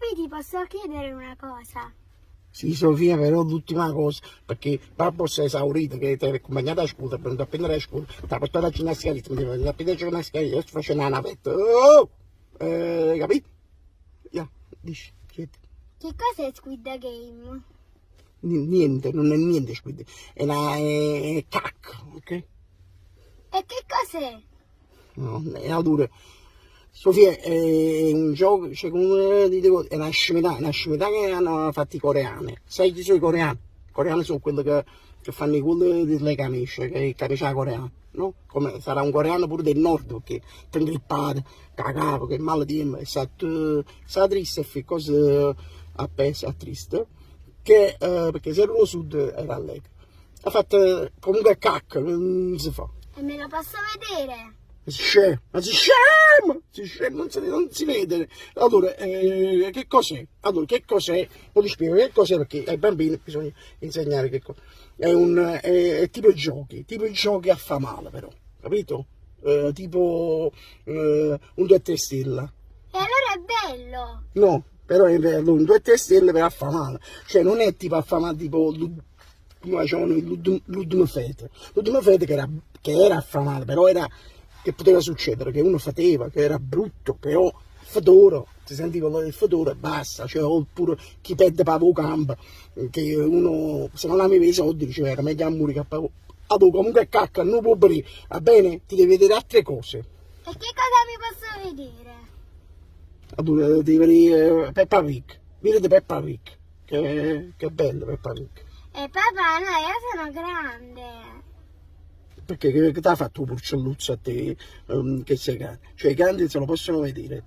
Papi, ti posso chiedere una cosa? Sì, Sofia, però l'ultima cosa, perché babbo si è esaurito, che ti ha accompagnato a scuola, è venuto a prendere a scuola, ti ha portato a ginnastica, mi è venuto a prendere a ginnastica, io sto facendo una navetta. Oh! Capito? Dici, chiedi. Che cos'è Squid Game? Niente, non è niente, squid, è una cacca, ok? E che cos'è? No, è una dura. Sofia, è un gioco, cioè, come ti dico, è una scimità che hanno fatto i coreani. Sai chi sono i coreani? I coreani sono quelli che fanno i culo delle camicie, che è il camicia coreano, no? Come sarà un coreano pure del nord, perché ti ingrippato, cagato, che male di me, sa triste e cosa a triste, che, perché se lo sud era allegro. Ha fatto comunque cacca, non si fa. E me lo posso vedere? Si scema, non si vede. Allora, che cos'è? Allora, che cos'è? Poi ti spiego che cos'è, perché ai bambini bisogna insegnare che cos'è. È tipo giochi a fa male però, capito? Tipo un 2 stelle. E allora è bello! No, però è vero, un 2 stelle per a fa male. Cioè non è tipo a fa male tipo come facevano l'ultimo fete. L'ultimo fete che era affamato, però era che poteva succedere, che uno fateva, che era brutto, però il fedoro, si sentiva il fedoro e basta, cioè, oppure chi perde pavo campo, che uno se non aveva i soldi diceva era meglio a morire che a pavo. Allora comunque cacca, non può morire, va bene? Ti devi vedere altre cose. E che cosa mi posso vedere? Allora devi vedere Peppa Pig, vedete Peppa Pig, che bello Peppa Pig. E papà, no, io sono grande. Perché che ti ha fatto un porcelluzzo a te che sei grande? Cioè i grandi se lo possono vedere.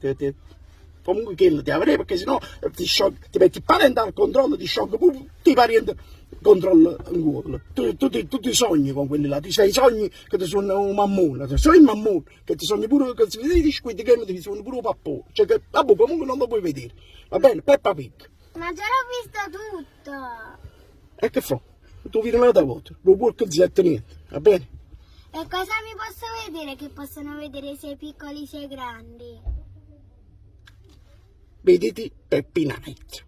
Comunque che ti avrei perché sennò ti metti il parentale controllo, ti sciogli pure tutti i parenti controllo in Google. Tu ti sogni con quelli là, ti sei sogni che ti sono un mammone, ti sogni il mammone, che ti sogni pure che si vede di Squid Game, ti sogni pure un pappone. Cioè che vabbè, comunque non lo puoi vedere. Va bene, Peppa Pig. Ma già l'ho visto tutto. E che fa? Tu vieni una volta, non puoi che zitto niente, va bene? E cosa mi posso vedere che possono vedere sia i piccoli sia i grandi? Vediti Peppi Night.